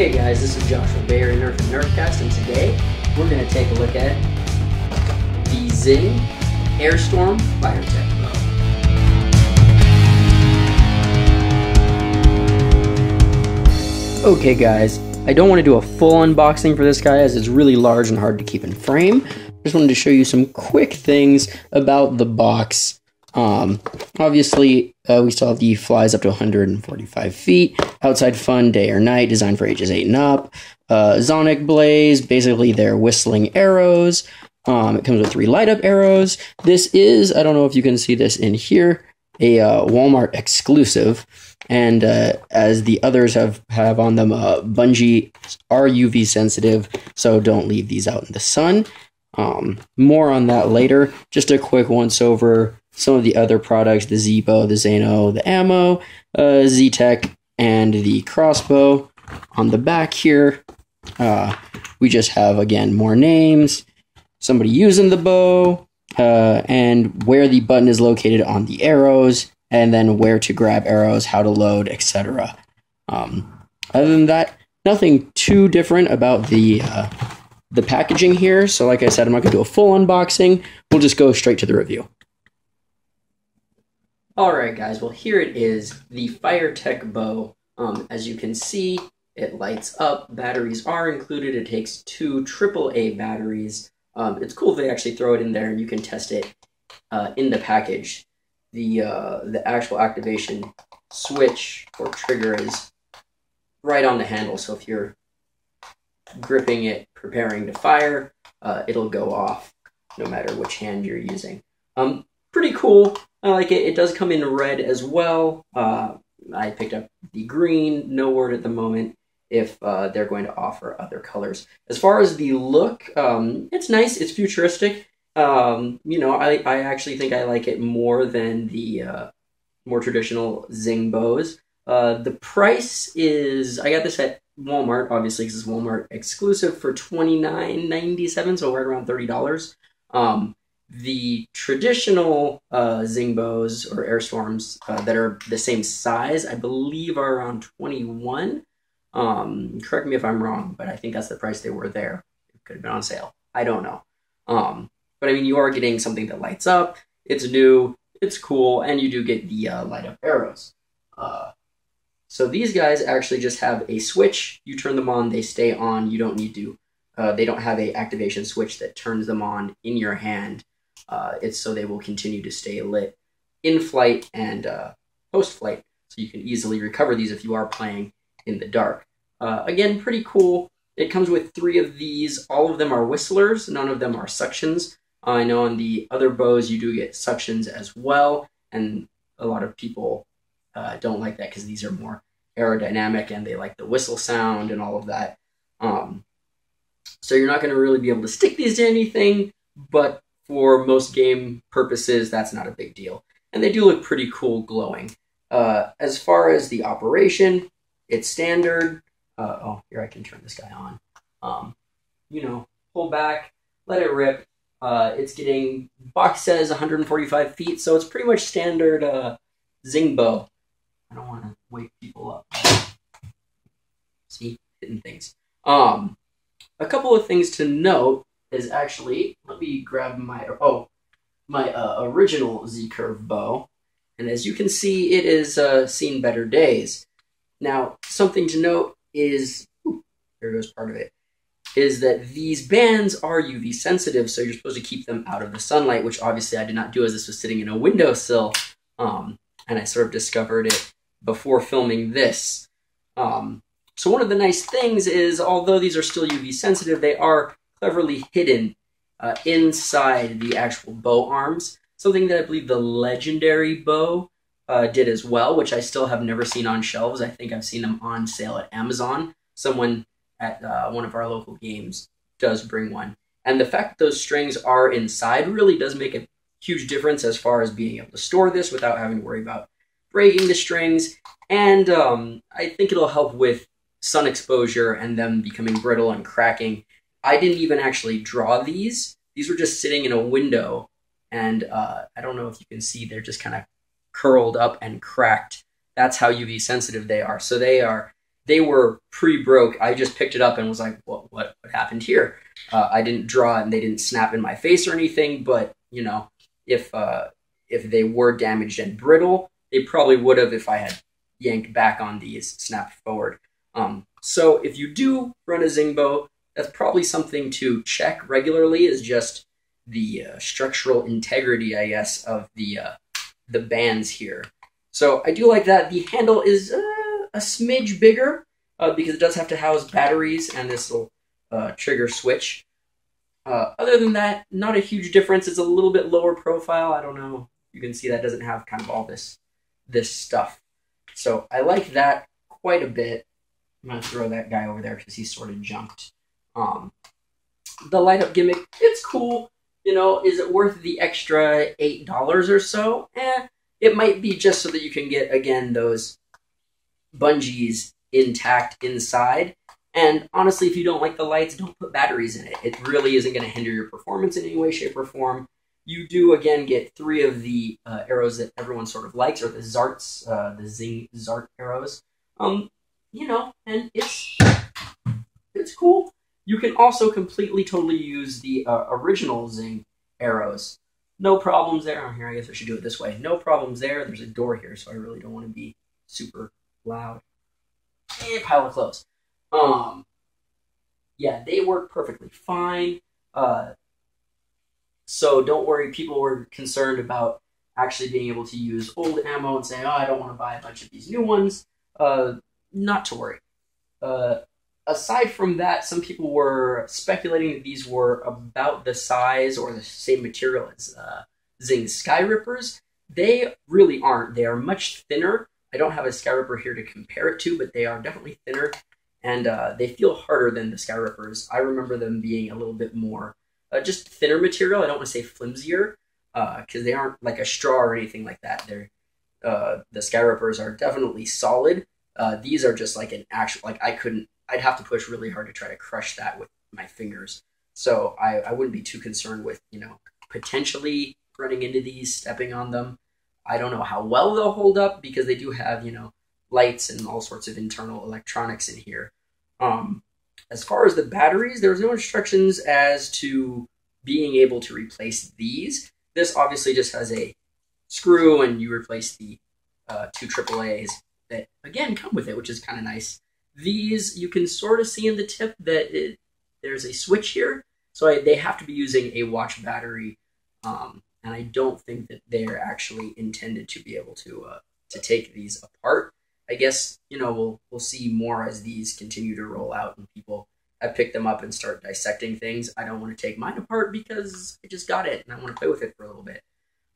Hey guys, this is Joshua Bayer, Nerf and Nerfcast, and today we're going to take a look at the Zing Air Storm Firetek Bow. Okay guys, I don't want to do a full unboxing for this guy as it's really large and hard to keep in frame. I just wanted to show you some quick things about the box. Obviously, we still have the flies up to 145 feet, outside fun day or night, designed for ages 8 and up, Sonic Blaze, basically they're whistling arrows. It comes with 3 light up arrows. This is, I don't know if you can see this in here, a Walmart exclusive, and as the others have on them, Bungie are UV sensitive, so don't leave these out in the sun. More on that later. Just a quick once over some of the other products, the Z-Bow, the Zano, the ammo, Z-Tech, and the crossbow. On the back here, we just have, again, more names, somebody using the bow, and where the button is located on the arrows, and then where to grab arrows, how to load, etc. Other than that, nothing too different about the packaging here. So like I said, I'm not going to do a full unboxing. We'll just go straight to the review. Alright guys, well here it is, the Firetek Bow. As you can see, it lights up, batteries are included, it takes 2 AAA batteries. It's cool they actually throw it in there and you can test it in the package. The actual activation switch or trigger is right on the handle, so if you're gripping it, preparing to fire, it'll go off no matter which hand you're using. Pretty cool. I like it. It does come in red as well. I picked up the green. No word at the moment if they're going to offer other colors. As far as the look, it's nice. It's futuristic. You know, I actually think I like it more than the more traditional Zing bows. The price is, I got this at Walmart, obviously, because it's Walmart exclusive, for $29.97, so right around $30. The traditional Zing bows or Air Storms that are the same size, I believe, are around $21. Correct me if I'm wrong, but I think that's the price they were there. It could have been on sale. I don't know. But I mean, you are getting something that lights up. It's new. It's cool, and you do get the light up arrows. So these guys actually just have a switch. You turn them on, they stay on. You don't need to. They don't have a activation switch that turns them on in your hand. It's so they will continue to stay lit in flight and post-flight, so you can easily recover these if you are playing in the dark. Again, pretty cool. It comes with 3 of these. All of them are whistlers. None of them are suctions. I know on the other bows you do get suctions as well, and a lot of people don't like that because these are more aerodynamic and they like the whistle sound and all of that. So you're not going to really be able to stick these to anything, but for most game purposes, that's not a big deal. And they do look pretty cool glowing. As far as the operation, it's standard. Oh, here I can turn this guy on. You know, pull back, let it rip. It's getting, box says 145 feet, so it's pretty much standard Zing bow. I don't want to wake people up. See, hitting things. A couple of things to note is actually, let me grab my original Z-curve bow, and as you can see, it is seen better days. Now, something to note is, there goes part of it, is that these bands are UV sensitive, so you're supposed to keep them out of the sunlight, which obviously I did not do as this was sitting in a windowsill, and I sort of discovered it before filming this. So one of the nice things is, although these are still UV sensitive, they are cleverly hidden inside the actual bow arms. Something that I believe the legendary bow did as well, which I still have never seen on shelves. I think I've seen them on sale at Amazon. Someone at one of our local games does bring one. And the fact that those strings are inside really does make a huge difference as far as being able to store this without having to worry about breaking the strings. And I think it'll help with sun exposure and them becoming brittle and cracking. I didn't even actually draw these. These were just sitting in a window, and I don't know if you can see, they're just kind of curled up and cracked. That's how UV sensitive they are. So they are they were pre-broke. I just picked it up and was like, what happened here? I didn't draw it and they didn't snap in my face or anything, but, you know, if they were damaged and brittle, they probably would have if I had yanked back on these, snapped forward. So if you do run a Zing bow, that's probably something to check regularly, is just the structural integrity, I guess, of the bands here. So I do like that. The handle is a smidge bigger because it does have to house batteries and this little trigger switch. Other than that, not a huge difference. It's a little bit lower profile. I don't know. You can see that doesn't have kind of all this stuff. So I like that quite a bit. I'm going to throw that guy over there because he's sort of jumped. The light up gimmick, it's cool. You know, is it worth the extra $8 or so? It might be, just so that you can get, again, those bungees intact inside. And honestly, if you don't like the lights, don't put batteries in it. It really isn't going to hinder your performance in any way, shape, or form. You do, again, get 3 of the arrows that everyone sort of likes, or the Zarts, the Zing Zart arrows. You know, and it's cool. You can also completely, totally use the original Zing arrows. No problems there. Oh, here, I guess I should do it this way. No problems there. There's a door here, so I really don't want to be super loud. Pile of clothes. Yeah, they work perfectly fine. So don't worry. People were concerned about actually being able to use old ammo and say, oh, I don't want to buy a bunch of these new ones. Not to worry. Aside from that, some people were speculating that these were about the size or the same material as Zing Sky Rippers. They really aren't. They are much thinner. I don't have a Sky Ripper here to compare it to, but they are definitely thinner, and they feel harder than the Sky Rippers. I remember them being a little bit more just thinner material. I don't want to say flimsier, because they aren't like a straw or anything like that. They're the Sky Rippers are definitely solid. These are just like an actual, like I'd have to push really hard to try to crush that with my fingers. So I wouldn't be too concerned with, you know, potentially running into these, stepping on them. I don't know how well they'll hold up because they do have, you know, lights and all sorts of internal electronics in here. As far as the batteries, there's no instructions as to being able to replace these. This obviously just has a screw and you replace the 2 AAAs that, again, come with it, which is kind of nice. These, you can sort of see in the tip that there's a switch here. So they have to be using a watch battery. And I don't think that they're actually intended to be able to take these apart. I guess, you know, we'll see more as these continue to roll out and people have picked them up and start dissecting things. I don't want to take mine apart because I just got it and I want to play with it for a little bit.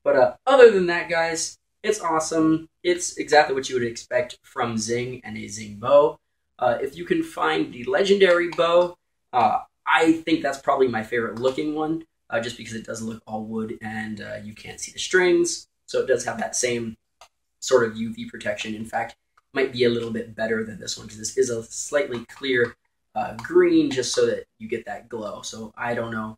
But other than that, guys, it's awesome. It's exactly what you would expect from Zing and a Zing bow. If you can find the legendary bow, I think that's probably my favorite looking one, just because it does look all wood and you can't see the strings. So it does have that same sort of UV protection. In fact, might be a little bit better than this one because this is a slightly clear green just so that you get that glow. So I don't know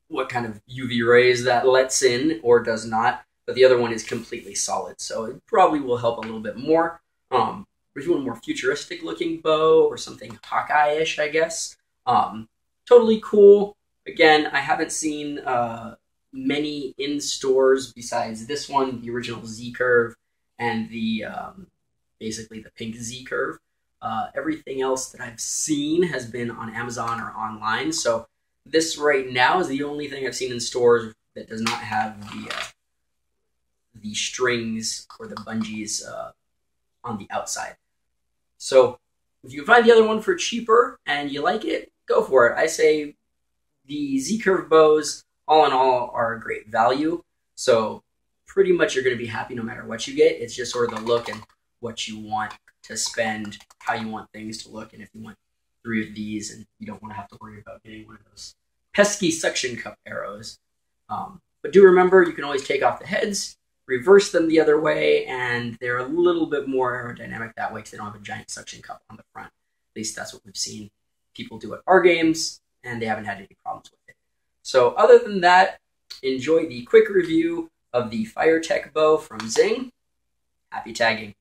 what kind of UV rays that lets in or does not, but the other one is completely solid. So it probably will help a little bit more. If you want a more futuristic looking bow or something Hawkeye-ish, I guess, totally cool. Again, I haven't seen many in stores besides this one, the original Z Curve, and the basically the pink Z Curve. Everything else that I've seen has been on Amazon or online. So this right now is the only thing I've seen in stores that does not have the strings or the bungees on the outside. So if you find the other one for cheaper and you like it, go for it. I say the Z-Curve bows, all in all, are a great value. So pretty much you're going to be happy no matter what you get. It's just sort of the look and what you want to spend, how you want things to look, and if you want 3 of these and you don't want to have to worry about getting one of those pesky suction cup arrows. But do remember, you can always take off the heads, reverse them the other way, and they're a little bit more aerodynamic that way because they don't have a giant suction cup on the front. At least that's what we've seen people do at our games, and they haven't had any problems with it. So other than that, enjoy the quick review of the Firetek bow from Zing. Happy tagging.